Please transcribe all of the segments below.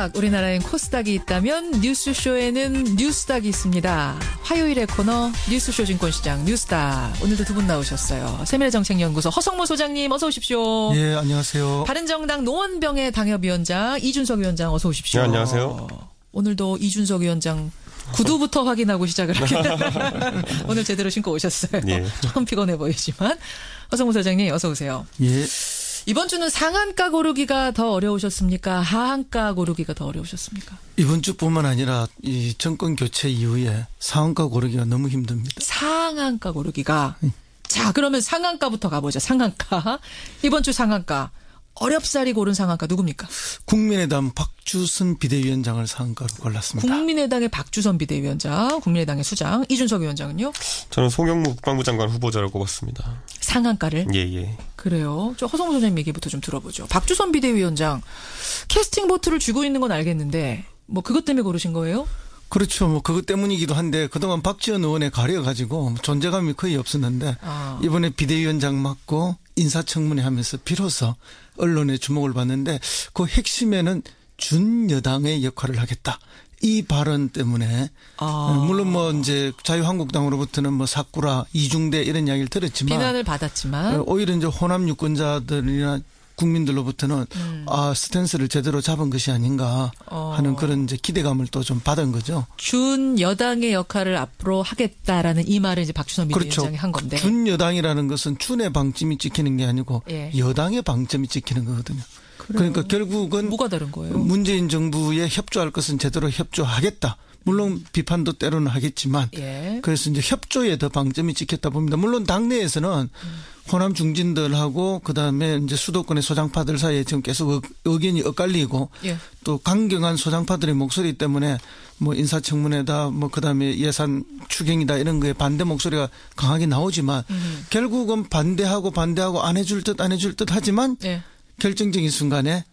만약 우리나라엔 코스닥이 있다면 뉴스쇼에는 뉴스닥이 있습니다. 화요일의 코너 뉴스쇼 증권시장 뉴스닥. 오늘도 두 분 나오셨어요. 세밀정책연구소 허성모 소장님 어서 오십시오. 예, 안녕하세요. 바른정당 노원병의 당협위원장 이준석 위원장 어서 오십시오. 네, 안녕하세요. 오늘도 이준석 위원장 구두부터 확인하고 시작을 하겠습니다. 오늘 제대로 신고 오셨어요. 예. 조금 피곤해 보이지만. 허성모 소장님 어서 오세요. 예. 이번 주는 상한가 고르기가 더 어려우셨습니까? 하한가 고르기가 더 어려우셨습니까? 이번 주뿐만 아니라 이 정권 교체 이후에 상한가 고르기가 너무 힘듭니다. 상한가 고르기가. 자, 그러면 상한가부터 가보죠. 상한가. 이번 주 상한가. 어렵사리 고른 상한가 누굽니까? 국민의당 박주선 비대위원장을 상한가로 골랐습니다. 국민의당의 박주선 비대위원장, 국민의당의 수장, 이준석 위원장은요? 저는 송영무 국방부 장관 후보자를 꼽았습니다. 상한가를? 예. 그래요. 저 허성모 소장님 얘기부터 좀 들어보죠. 박주선 비대위원장 캐스팅 보트를 쥐고 있는 건 알겠는데 뭐 그것 때문에 고르신 거예요? 그렇죠. 뭐 그것 때문이기도 한데 그동안 박지원 의원에 가려가지고 존재감이 거의 없었는데 이번에 비대위원장 맡고 인사청문회 하면서 비로소 언론의 주목을 받는데 그 핵심에는 준여당의 역할을 하겠다. 이 발언 때문에 물론 뭐 이제 자유한국당으로부터는 뭐 사꾸라 이중대 이런 이야기를 들었지만 비난을 받았지만 오히려 이제 호남 유권자들이나 국민들로부터는 스탠스를 제대로 잡은 것이 아닌가 하는 그런 이제 기대감을 또 좀 받은 거죠. 준 여당의 역할을 앞으로 하겠다라는 이 말을 이제 박주선 비대위원장이 그렇죠. 한 건데. 준 여당이라는 것은 준의 방점이 찍히는 게 아니고 예. 여당의 방점이 찍히는 거거든요. 그래요. 그러니까 결국은 뭐가 다른 거예요? 문재인 정부에 협조할 것은 제대로 협조하겠다. 물론 비판도 때로는 하겠지만 예. 그래서 이제 협조에 더 방점이 찍혔다 봅니다. 물론 당내에서는 호남 중진들하고 그다음에 이제 수도권의 소장파들 사이에 지금 계속 의견이 엇갈리고 예. 또 강경한 소장파들의 목소리 때문에 뭐 인사청문회다 뭐 그다음에 예산 추경이다 이런 거에 반대 목소리가 강하게 나오지만 결국은 반대하고 안 해줄 듯 하지만 예. 결정적인 순간에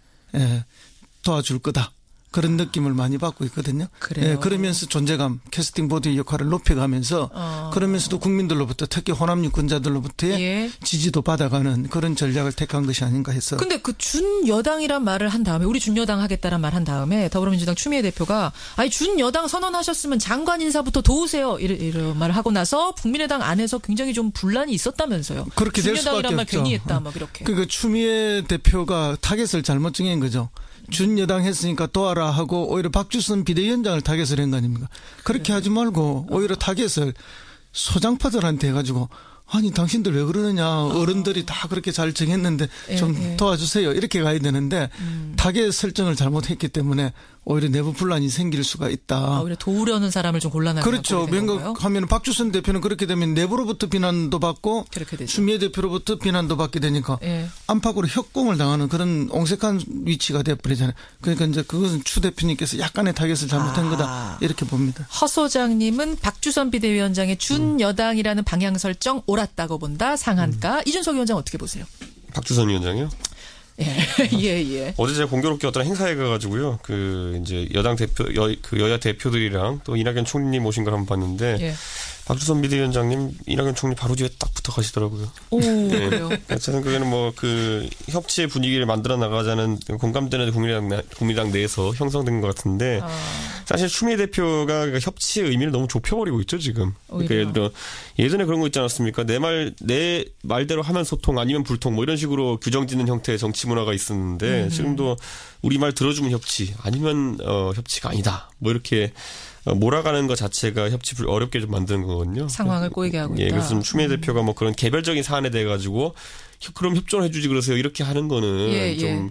도와줄 거다. 그런 느낌을 많이 받고 있거든요. 그래요. 그러면서 존재감, 캐스팅 보드의 역할을 높여가면서 그러면서도 국민들로부터 특히 호남 유권자들로부터의 예. 지지도 받아가는 그런 전략을 택한 것이 아닌가 해서. 근데 그 준여당이란 말을 한 다음에 우리 준여당 하겠다란 말 한 다음에 더불어민주당 추미애 대표가 아니 준여당 선언하셨으면 장관 인사부터 도우세요. 이런 말을 하고 나서 국민의당 안에서 굉장히 좀 분란이 있었다면서요. 그렇게 될 수밖에 준여당이란 말 없죠. 괜히 했다 막 이렇게. 그러니까 추미애 대표가 타겟을 잘못 정한 거죠. 준여당 했으니까 도와라 하고 오히려 박주선 비대위원장을 타겟을 한 거 아닙니까? 그렇게 하지 말고 오히려 타겟을 소장파들한테 해가지고 아니 당신들 왜 그러느냐 어른들이 다 그렇게 잘 정했는데 좀 도와주세요 이렇게 가야 되는데 타겟 설정을 잘못했기 때문에 오히려 내부 분란이 생길 수가 있다. 오히려 도우려는 사람을 좀 곤란하게 그렇죠. 명각하면 박주선 대표는 그렇게 되면 내부로부터 비난도 받고 추미애 대표로부터 비난도 받게 되니까 안팎으로 협공을 당하는 그런 옹색한 위치가 돼버리잖아요. 그러니까 이제 그것은 추 대표님께서 약간의 타겟을 잘못한 거다 이렇게 봅니다. 허 소장님은 박주선 비대위원장의 준여당이라는 방향 설정 옳았다고 본다. 상한가. 이준석 위원장 어떻게 보세요? 박주선 위원장이요? 예. 어제 제가 공교롭게 어떤 행사에 가가지고요. 이제 여당 대표, 여야 대표들이랑 또 이낙연 총리님 오신 걸 한번 봤는데. 예. 박주선 비대위원장님 이낙연 총리 바로 뒤에 딱 붙어 가시더라고요. 오, 그래요. 저는 그게는 뭐 협치의 분위기를 만들어 나가자는 공감대는 국민의당 내에서 형성된 것 같은데 사실 추미애 대표가 그러니까 협치의 의미를 너무 좁혀버리고 있죠 지금. 그러니까 예를 들어 예전에 그런 거 있지 않았습니까? 내 말대로 하면 소통 아니면 불통 뭐 이런 식으로 규정짓는 형태의 정치 문화가 있었는데 지금도 우리 말 들어주면 협치 아니면 협치가 아니다. 뭐 이렇게. 몰아가는 것 자체가 협치를 어렵게 좀 만드는 거거든요. 상황을 꼬이게 하고 있다. 그래서 추미애 대표가 뭐 그런 개별적인 사안에 대해 가지고 그럼 협조를 해주지 그러세요. 이렇게 하는 거는 좀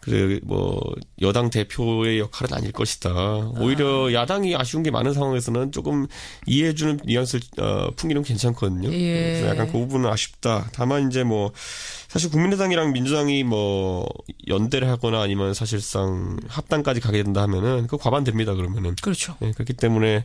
그래 뭐 여당 대표의 역할은 아닐 것이다. 오히려 야당이 아쉬운 게 많은 상황에서는 조금 이해해주는 뉘앙스를 풍기는 건 괜찮거든요. 그래서 약간 그 부분은 아쉽다. 다만 이제 뭐 사실 국민의당이랑 민주당이 뭐 연대를 하거나 아니면 사실상 합당까지 가게 된다 하면은 그거 과반됩니다. 그러면은. 그렇죠. 그렇기 때문에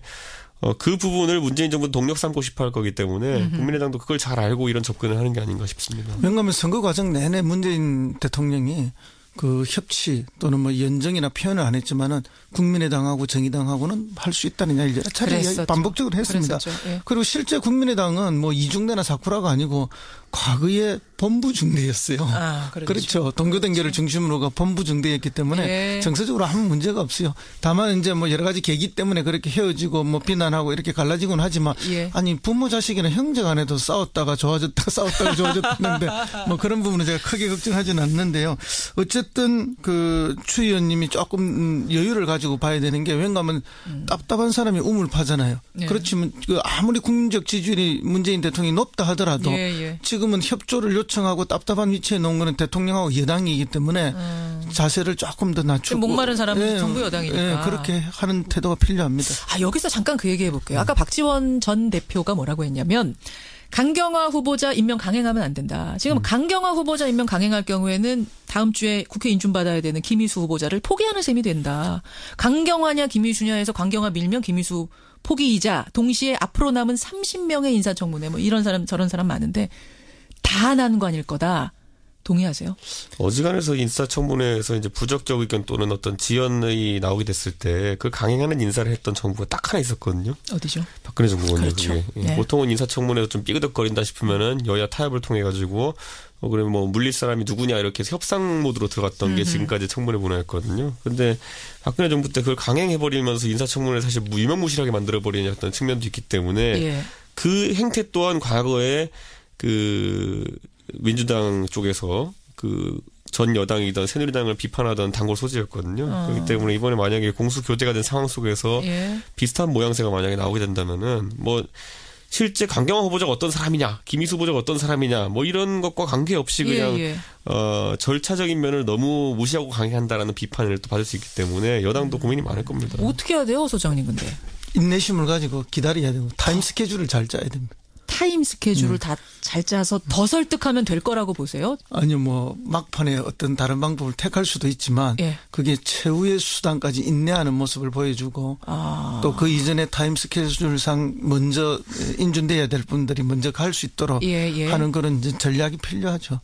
그 부분을 문재인 정부는 동력 삼고 싶어 할 거기 때문에 국민의당도 그걸 잘 알고 이런 접근을 하는 게 아닌가 싶습니다. 왜냐하면 선거 과정 내내 문재인 대통령이 그 협치 또는 뭐 연정이나 표현을 안 했지만은 국민의당하고 정의당하고는 할 수 있다는 이야기를 여러 차례 반복적으로 했습니다. 예. 그리고 실제 국민의당은 뭐 이중대나 사쿠라가 아니고 과거에 본부 중대였어요. 그렇죠. 동교단계를 중심으로가 본부 중대였기 때문에 정서적으로 아무 문제가 없어요. 다만 이제 뭐 여러 가지 계기 때문에 그렇게 헤어지고 뭐 비난하고 이렇게 갈라지곤 하지만 아니 부모 자식이나 형제 간에도 싸웠다가 좋아졌다가 싸웠다가 좋아졌는데 뭐 그런 부분은 제가 크게 걱정하지는 않는데요. 어쨌든 그 추 의원님이 조금 여유를 가지고 봐야 되는 게 왠가하면 답답한 사람이 우물파잖아요. 그렇지만 그 아무리 국민적 지지율이 문재인 대통령이 높다 하더라도 지금은 협조를 요청하고 답답한 위치에 놓은 거는 대통령하고 여당이기 때문에 자세를 조금 더 낮추고 목마른 사람은 정부 여당이니까 그렇게 하는 태도가 필요합니다. 여기서 잠깐 그 얘기해 볼게요. 아까 박지원 전 대표가 뭐라고 했냐면 강경화 후보자 임명 강행하면 안 된다. 지금 강경화 후보자 임명 강행할 경우에는 다음 주에 국회 인준받아야 되는 김희수 후보자를 포기하는 셈이 된다. 강경화냐 김희수냐 해서 강경화 밀면 김희수 포기이자 동시에 앞으로 남은 30명의 인사청문회 뭐 이런 사람 저런 사람 많은데 다 난관일 거다. 동의하세요? 어지간해서 인사청문회에서 이제 부적격 의견 또는 어떤 지연이 나오게 됐을 때 그걸 강행하는 인사를 했던 정부가 딱 하나 있었거든요. 어디죠? 박근혜 정부거든요. 그렇죠. 그게. 보통은 인사청문회에서 좀 삐그덕거린다 싶으면은 여야 타협을 통해 가지고 그러면 뭐 물릴 사람이 누구냐 이렇게 해서 협상 모드로 들어갔던 게 지금까지 청문회 문화였거든요. 그런데 박근혜 정부 때 그걸 강행해버리면서 인사청문회를 사실 유명무실하게 만들어버리는 어떤 측면도 있기 때문에 그 행태 또한 과거에 그 민주당 쪽에서 그 전 여당이던 새누리당을 비판하던 단골 소지였거든요. 그렇기 때문에 이번에 만약에 공수 교대가 된 상황 속에서 비슷한 모양새가 만약에 나오게 된다면은 뭐 실제 강경화 후보자가 어떤 사람이냐, 김희수 후보자가 어떤 사람이냐, 뭐 이런 것과 관계없이 그냥 절차적인 면을 너무 무시하고 강행한다라는 비판을 또 받을 수 있기 때문에 여당도 고민이 많을 겁니다. 어떻게 해야 돼요, 소장님 근데? 인내심을 가지고 기다려야 되고 타임 스케줄을 잘 짜야 됩니다. 타임 스케줄을 다 잘 짜서 더 설득하면 될 거라고 보세요? 아니요, 뭐 막판에 어떤 다른 방법을 택할 수도 있지만 그게 최후의 수단까지 인내하는 모습을 보여주고 또 그 이전에 타임 스케줄상 먼저 인준돼야 될 분들이 먼저 갈 수 있도록 하는 그런 전략이 필요하죠.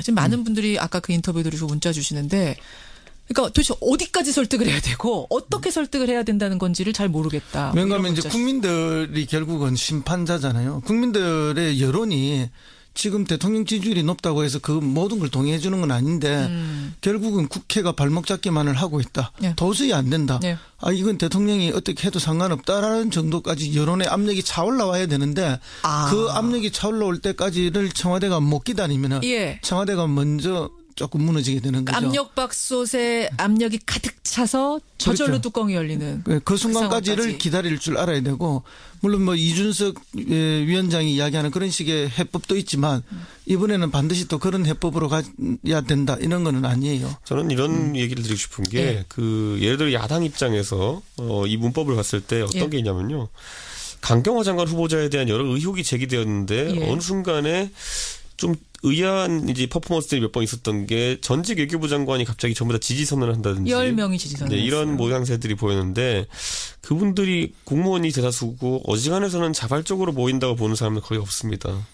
지금 많은 분들이 아까 그 인터뷰 들으시고 문자 주시는데 그러니까 도대체 어디까지 설득을 해야 되고 어떻게 설득을 해야 된다는 건지를 잘 모르겠다. 왜냐하면 이제 국민들이 결국은 심판자잖아요. 국민들의 여론이 지금 대통령 지지율이 높다고 해서 그 모든 걸 동의해 주는 건 아닌데 결국은 국회가 발목 잡기만을 하고 있다. 도저히 안 된다. 이건 대통령이 어떻게 해도 상관없다라는 정도까지 여론의 압력이 차올라와야 되는데 그 압력이 차올라올 때까지를 청와대가 못 기다리면 청와대가 먼저 조금 무너지게 되는 거죠. 압력밥솥에 압력이 가득 차서 저절로 그렇죠. 뚜껑이 열리는 그 순간까지를 기다릴 줄 알아야 되고 물론 뭐 이준석 위원장이 이야기하는 그런 식의 해법도 있지만 이번에는 반드시 또 그런 해법으로 가야 된다 이런 거는 아니에요. 저는 이런 얘기를 드리고 싶은 게 그 예를 들어 야당 입장에서 이 문법을 봤을 때 어떤 게 있냐면요. 강경화 장관 후보자에 대한 여러 의혹이 제기되었는데 어느 순간에 좀 의아한 이제 퍼포먼스들이 몇 번 있었던 게 전직 외교부 장관이 갑자기 전부 다 지지 선언을 한다든지 10명이 지지 선언을 이런 모양새들이 보였는데 그분들이 공무원이 대다수고 어지간해서는 자발적으로 모인다고 보는 사람은 거의 없습니다.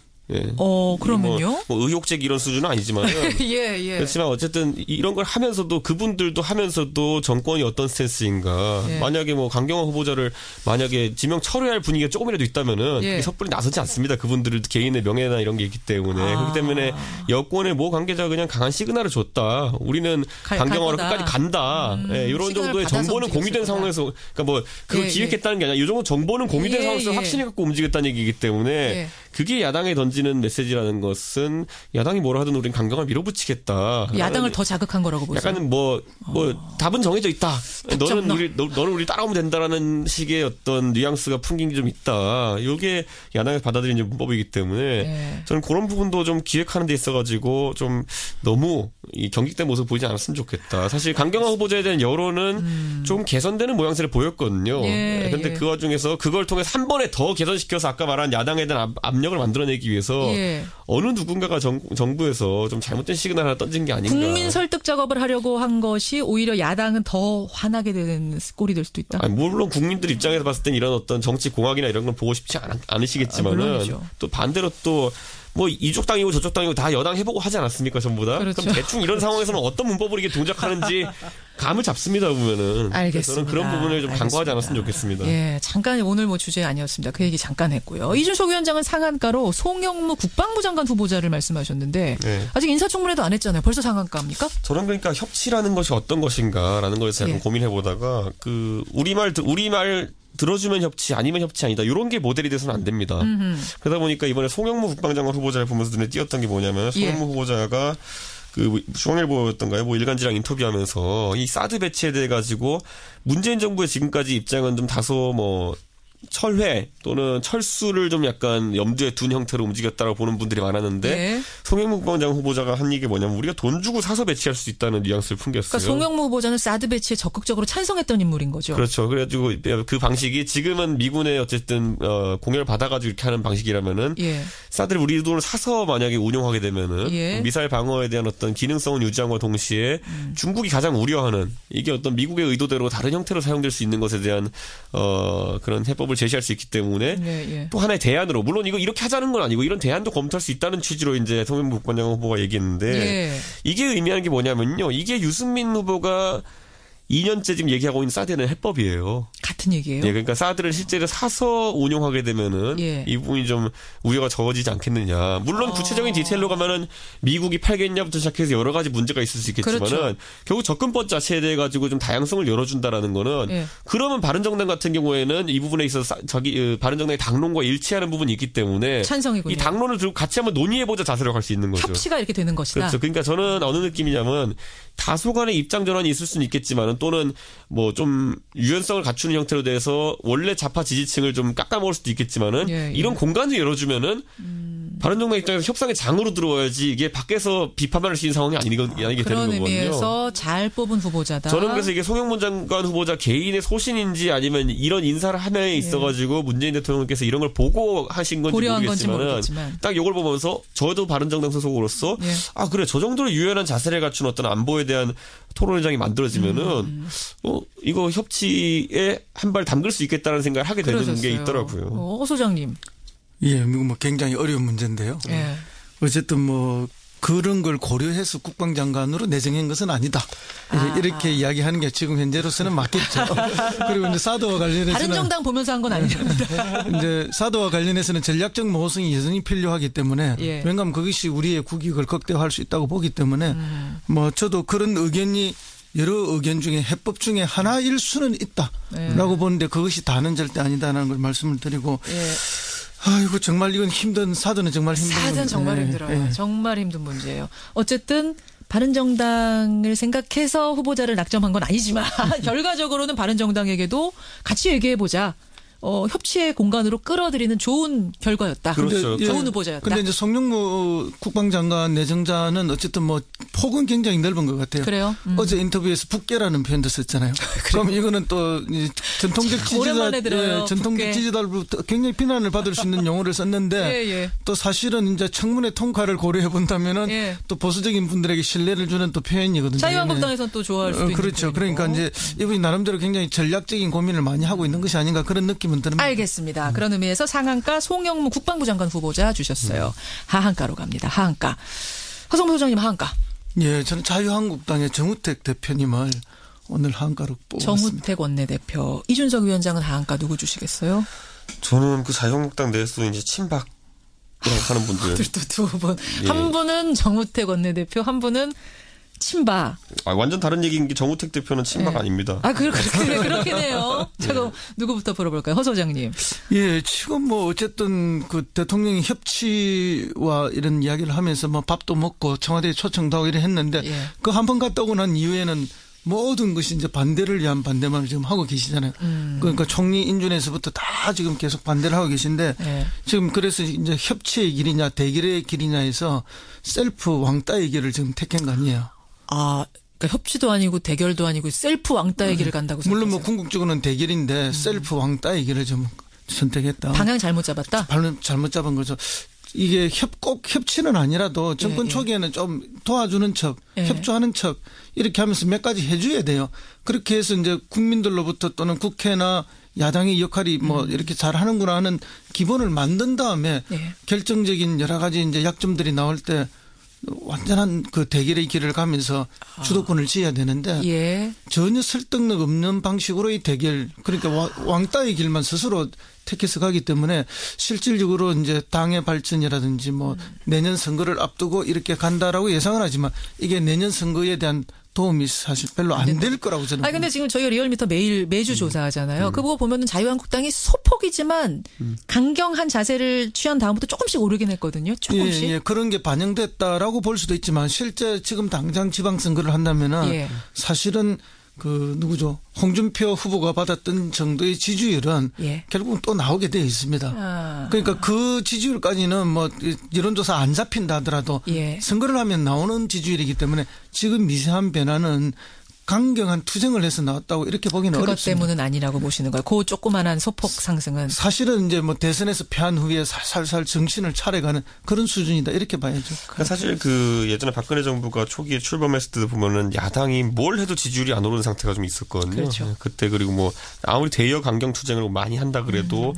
그러면요? 뭐 의혹제기 이런 수준은 아니지만 그렇지만 어쨌든 이런 걸 하면서도 그분들도 하면서도 정권이 어떤 스탠스인가 만약에 뭐 강경화 후보자를 만약에 지명 철회할 분위기가 조금이라도 있다면은 섣불리 나서지 않습니다. 그분들 개인의 명예나 이런 게 있기 때문에 그렇기 때문에 여권의 모 관계자가 그냥 강한 시그널을 줬다. 우리는 강경화로 끝까지 간다. 이런 정도의 정보는 공유된 상황에서 그러니까 뭐 그걸 기획했다는 게 아니라 이 정도 정보는 공유된 상황에서 확신해 갖고 움직였다는 얘기이기 때문에 그게 야당에 던지는 메시지라는 것은 야당이 뭐라 하든 우리는 강경화 밀어붙이겠다. 야당을 더 자극한 거라고 보세요. 약간은 뭐 답은 정해져 있다. 너는 우리 따라오면 된다라는 식의 어떤 뉘앙스가 풍긴 게 좀 있다. 이게 야당에서 받아들이는 문법이기 때문에 저는 그런 부분도 좀 기획하는 데 있어가지고 좀 너무 이 경직된 모습 보이지 않았으면 좋겠다. 사실 강경화 후보자에 대한 여론은 좀 개선되는 모양새를 보였거든요. 그런데 그 와중에서 그걸 통해서 한 번에 더 개선시켜서 아까 말한 야당에 대한 압력을 만들어내기 위해서 어느 누군가가 정부에서 좀 잘못된 시그널 하나 던진 게 아닌가. 국민 설득 작업을 하려고 한 것이 오히려 야당은 더 화나게 되는 꼴이 될 수도 있다. 물론 국민들 입장에서 봤을 땐 이런 어떤 정치 공학이나 이런 건 보고 싶지 않으시겠지만은 또 반대로 또 뭐 이쪽 당이고 저쪽 당이고 다 여당 해보고 하지 않았습니까 전부 다? 그렇죠. 그럼 대충 이런 상황에서는 어떤 문법으로 이게 동작하는지 감을 잡습니다 보면은. 알겠습니다. 저는 그런 부분을 좀 간과하지 않았으면 좋겠습니다. 예, 잠깐 오늘 뭐 주제 아니었습니다. 그 얘기 잠깐 했고요. 이준석 위원장은 상한가로 송영무 국방부 장관 후보자를 말씀하셨는데 네. 아직 인사청문회도 안 했잖아요. 벌써 상한가입니까? 저는 그러니까 협치라는 것이 어떤 것인가라는 것에 약간 예. 고민해보다가 그 우리말 들어주면 협치 아니면 협치 아니다. 이런 게 모델이 돼서는 안 됩니다. 그러다 보니까 이번에 송영무 국방장관 후보자를 보면서 눈에 띄었던 게 뭐냐면 송영무 후보자가 그 중앙일보였던가요? 뭐 일간지랑 인터뷰하면서 이 사드 배치에 대해 가지고 문재인 정부의 지금까지 입장은 좀 다소 뭐 철회 또는 철수를 좀 약간 염두에 둔 형태로 움직였다고 보는 분들이 많았는데 예. 송영무 국방장 후보자가 한 얘기가 뭐냐면 우리가 돈 주고 사서 배치할 수 있다는 뉘앙스를 풍겼어요. 그러니까 송영무 후보자는 사드 배치에 적극적으로 찬성했던 인물인 거죠. 그렇죠. 그래가지고 그 방식이 지금은 미군의 어쨌든 공여를 받아가지고 이렇게 하는 방식이라면은 예. 사드를 우리 돈을 사서 만약에 운용하게 되면은 예. 미사일 방어에 대한 어떤 기능성을 유지함과 동시에 중국이 가장 우려하는 이게 어떤 미국의 의도대로 다른 형태로 사용될 수 있는 것에 대한 그런 해법을 제시할 수 있기 때문에 예. 또 하나의 대안으로 물론 이거 이렇게 하자는 건 아니고 이런 대안도 검토할 수 있다는 취지로 이제 송영무 국방장 후보가 얘기했는데 예. 이게 의미하는 게 뭐냐면요. 이게 유승민 후보가 2년째 지금 얘기하고 있는 사드는 해법이에요. 같은 얘기예요. 예, 그러니까 사드를 실제로 사서 운용하게 되면은 예. 이 부분이 좀 우려가 적어지지 않겠느냐. 물론 구체적인 디테일로 가면은 미국이 팔겠냐부터 시작해서 여러 가지 문제가 있을 수 있겠지만은 그렇죠. 결국 접근법 자체에 대해 가지고 좀 다양성을 열어준다라는 거는 예. 그러면 바른정당 같은 경우에는 이 부분에 있어서 바른정당의 당론과 일치하는 부분이 있기 때문에 찬성이군요. 이 당론을 들고 같이 한번 논의해보자 자세로 갈 수 있는 거죠. 협치가 이렇게 되는 것이다. 그렇죠. 그러니까 저는 어느 느낌이냐면 다소간의 입장 전환이 있을 수는 있겠지만은 또는 뭐 좀 유연성을 갖추는 형태로 돼서 원래 좌파 지지층을 좀 깎아먹을 수도 있겠지만은 예. 이런 공간을 열어주면은 바른정당 입장에서 협상의 장으로 들어와야지 이게 밖에서 비판만 할 수 있는 상황이 아니게 되는 그런 거거든요. 의미에서 잘 뽑은 후보자다. 저는 그래서 이게 송영무 장관 후보자 개인의 소신인지 아니면 이런 인사를 함에 있어가지고 문재인 대통령께서 이런 걸 보고 하신 건지 고려한 건지 모르겠지만은 모르겠지만. 딱 이걸 보면서 저도 바른정당 소속으로서 예. 아 그래 저 정도로 유연한 자세를 갖춘 어떤 안보에 대한 토론 현장이 만들어지면은 이거 협치에 한 발 담글 수 있겠다는 생각을 하게 되는 그러셨어요. 게 있더라고요. 허 소장님. 예, 뭐 굉장히 어려운 문제인데요. 예. 어쨌든 뭐 그런 걸 고려해서 국방장관으로 내정한 것은 아니다. 이렇게 이야기하는 게 지금 현재로서는 맞겠죠. 그리고 이제 사드와 관련해서는 바른정당 보면서 한 건 아닙니다. 이제 사드와 관련해서는 전략적 모호성이 여전히 필요하기 때문에 예. 왜냐하면 그것이 우리의 국익을 극대화할 수 있다고 보기 때문에 뭐 저도 그런 의견이 여러 의견 중에 해법 중에 하나일 수는 있다라고 보는데 그것이 다는 절대 아니다라는 걸 말씀을 드리고 예. 아이고 정말 이건 힘든 사드는 정말 힘든 사드는 정말 예, 힘들어요. 예. 정말 힘든 문제예요. 어쨌든 바른정당을 생각해서 후보자를 낙점한 건 아니지만 결과적으로는 바른정당에게도 같이 얘기해보자. 협치의 공간으로 끌어들이는 좋은 결과였다. 그렇죠. 좋은 후보자였다. 근데 이제 송영무 국방장관 내정자는 어쨌든 뭐 폭은 굉장히 넓은 것 같아요. 그래요? 어제 인터뷰에서 북계라는 표현도 썼잖아요. 그럼 이거는 또 전통적 오랜만에 들어요, 전통적 북계. 지지자로부터 굉장히 비난을 받을 수 있는 용어를 썼는데 예. 또 사실은 이제 청문회 통과를 고려해 본다면은 예. 또 보수적인 분들에게 신뢰를 주는 또 표현이거든요. 자유한국당에서는 또 좋아할 수도 있는 그렇죠. 표현이고. 그러니까 이제 이분이 나름대로 굉장히 전략적인 고민을 많이 하고 있는 것이 아닌가 그런 느낌은 듭니다. 알겠습니다. 그런 의미에서 상한가 송영무 국방부 장관 후보자 주셨어요. 하한가로 갑니다. 하한가. 허성무 소장님 하한가. 예, 저는 자유한국당의 정우택 대표님을 오늘 하한가로 뽑았습니다. 정우택 원내대표. 이준석 위원장은 하한가 누구 주시겠어요? 저는 그 자유한국당 내에서 이제 친박 하는 분들 두 분. 예. 한 분은 정우택 원내대표, 한 분은 친박. 완전 다른 얘기인 게 정우택 대표는 친박 예. 아닙니다. 그렇긴 해요. 제가 누구부터 물어볼까요? 허 소장님. 예, 지금 뭐 어쨌든 그 대통령이 협치와 이런 이야기를 하면서 뭐 밥도 먹고 청와대에 초청도 하고 이래 했는데 예. 그 한 번 갔다 오고 난 이후에는 모든 것이 이제 반대를 위한 반대만을 지금 하고 계시잖아요. 그러니까 총리 인준에서부터 다 지금 계속 반대를 하고 계신데 예. 지금 그래서 이제 협치의 길이냐 대결의 길이냐 해서 셀프 왕따의 길을 지금 택한 거 아니에요. 그러니까 협치도 아니고 대결도 아니고 셀프 왕따의 길을 간다고 생각하세요? 물론 뭐 궁극적으로는 대결인데 셀프 왕따의 길을 좀 선택했다. 방향 잘못 잡았다? 발음 잘못 잡은 거죠. 이게 꼭 협치는 아니라도 정권 예. 초기에는 좀 도와주는 척, 예. 협조하는 척 이렇게 하면서 몇 가지 해줘야 돼요. 그렇게 해서 이제 국민들로부터 또는 국회나 야당의 역할이 뭐 이렇게 잘하는구나 하는 기본을 만든 다음에 예. 결정적인 여러 가지 이제 약점들이 나올 때 완전한 그 대결의 길을 가면서 주도권을 쥐어야 되는데 예. 전혀 설득력 없는 방식으로의 대결 그러니까 왕따의 길만 스스로 택해서 가기 때문에 실질적으로 이제 당의 발전이라든지 뭐 내년 선거를 앞두고 이렇게 간다라고 예상을 하지만 이게 내년 선거에 대한 도움이 사실 별로 안 될 거라고 저는. 아니 근데 지금 저희가 리얼미터 매주 조사하잖아요. 그거 보면은 자유한국당이 소폭이지만 강경한 자세를 취한 다음부터 조금씩 오르긴 했거든요. 조금씩. 예, 그런 게 반영됐다라고 볼 수도 있지만 실제 지금 당장 지방선거를 한다면은 예. 사실은 그 누구죠? 홍준표 후보가 받았던 정도의 지지율은 예. 결국은 또 나오게 되어 있습니다. 아. 그러니까 그 지지율까지는 뭐 여론조사 안 잡힌다 하더라도 예. 선거를 하면 나오는 지지율이기 때문에 지금 미세한 변화는 강경한 투쟁을 해서 나왔다고 이렇게 보기는 그것 어렵습니다. 때문은 아니라고 보시는 거예요. 그 조그만한 소폭 상승은. 사실은 이제 뭐 대선에서 패한 후에 살살 정신을 차려가는 그런 수준이다 이렇게 봐야죠. 그러니까 사실 그 예전에 박근혜 정부가 초기에 출범했을 때도 보면은 야당이 뭘 해도 지지율이 안 오르는 상태가 좀 있었거든요. 그렇죠. 그때 그리고 뭐 아무리 대여 강경 투쟁을 많이 한다 그래도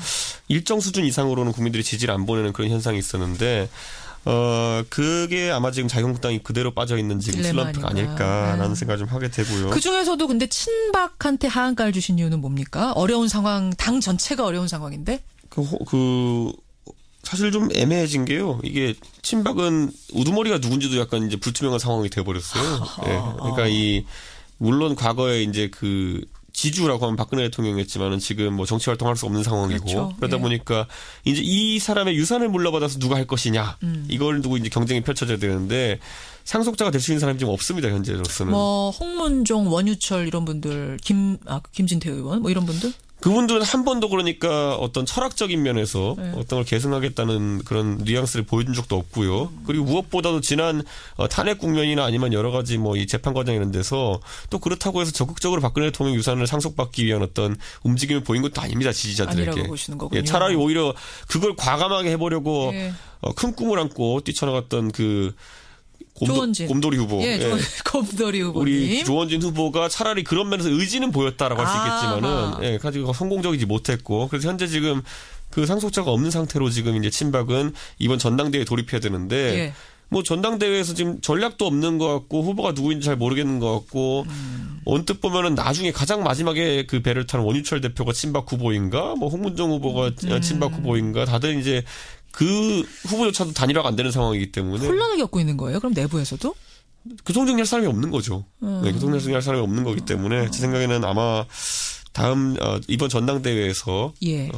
일정 수준 이상으로는 국민들이 지지를 안 보내는 그런 현상이 있었는데 그게 아마 지금 자유한국당이 그대로 빠져있는 지금 슬럼프가 아닐까라는 생각을 좀 하게 되고요. 그 중에서도 근데 친박한테 하한가를 주신 이유는 뭡니까? 어려운 상황, 당 전체가 어려운 상황인데? 사실 좀 애매해진 게요. 이게 친박은 우두머리가 누군지도 약간 이제 불투명한 상황이 돼버렸어요. 네. 그러니까 물론 과거에 이제 그 지주라고 하면 박근혜 대통령이었지만은 지금 뭐 정치 활동할 수 없는 상황이고 그렇죠. 그러다 예. 보니까 이제 이 사람의 유산을 물려받아서 누가 할 것이냐 이걸 두고 이제 경쟁이 펼쳐져야 되는데 상속자가 될 수 있는 사람이 지금 없습니다 현재로서는. 뭐 홍문종, 원유철 이런 분들, 김진태 의원 뭐 이런 분들? 그분들은 한 번도 그러니까 어떤 철학적인 면에서 네. 어떤 걸 계승하겠다는 그런 뉘앙스를 보여준 적도 없고요. 그리고 무엇보다도 지난 탄핵 국면이나 아니면 여러 가지 뭐 이 재판 과정 이런 데서 또 그렇다고 해서 적극적으로 박근혜 대통령 유산을 상속받기 위한 어떤 움직임을 보인 것도 아닙니다. 지지자들에게. 아니라고 보시는 거군요. 예, 차라리 오히려 그걸 과감하게 해보려고 예. 큰 꿈을 안고 뛰쳐나갔던 그 조원진. 곰돌이 후보. 예, 곰돌이 후보님. 우리 조원진 후보가 차라리 그런 면에서 의지는 보였다라고 할 수 있겠지만은, 예, 가지고 성공적이지 못했고, 그래서 현재 지금 그 상속자가 없는 상태로 지금 이제 친박은 이번 전당대회에 돌입해야 되는데, 예. 뭐 전당대회에서 지금 전략도 없는 것 같고 후보가 누구인지 잘 모르겠는 것 같고 언뜻 보면은 나중에 가장 마지막에 그 배를 탄 원유철 대표가 친박 후보인가, 뭐 홍문종 후보가 친박 후보인가, 다들 이제 그 후보조차도 단일화가 안 되는 상황이기 때문에 혼란을 겪고 있는 거예요? 그럼 내부에서도? 교통정리할 사람이 없는 거죠. 네, 교통정리할 사람이 없는 거기 때문에 제 생각에는 아마 다음 이번 전당대회에서 예.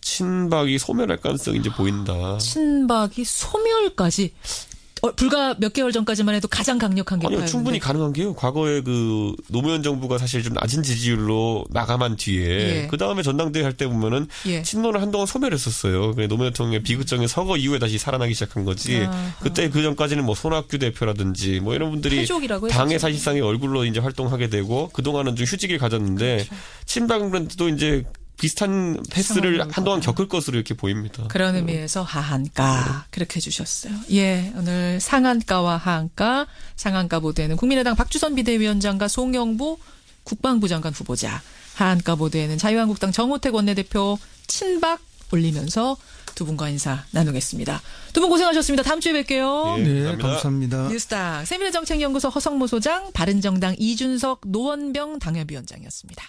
친박이 소멸할 가능성이 이제 보인다. 친박이 소멸까지 불과 몇 개월 전까지만 해도 가장 강력한 게 아니요, 파였는데. 충분히 가능한 게요. 과거에 그 노무현 정부가 사실 좀 낮은 지지율로 마감한 뒤에 예. 그 다음에 전당대회 할 때 보면은 예. 친노를 한동안 소멸했었어요. 노무현 대통령의 비극적인 서거 이후에 다시 살아나기 시작한 거지. 그때 그 전까지는 뭐 손학규 대표라든지 뭐 이런 분들이 패족이라고 당의 했었죠. 사실상의 얼굴로 이제 활동하게 되고 그 동안은 좀 휴직을 가졌는데 그렇죠. 친박도 이제 비슷한 패스를 한동안 겪을 것으로 이렇게 보입니다. 그런 의미에서 하한가 그렇게 해주셨어요. 예, 오늘 상한가와 하한가, 상한가 보도에는 국민의당 박주선 비대위원장과 송영부 국방부 장관 후보자, 하한가 보도에는 자유한국당 정호택 원내대표 친박 올리면서 두 분과 인사 나누겠습니다. 두 분 고생하셨습니다. 다음 주에 뵐게요. 네, 감사합니다. 뉴스당 세미래 정책연구소 허성모 소장, 바른정당 이준석 노원병 당협위원장이었습니다.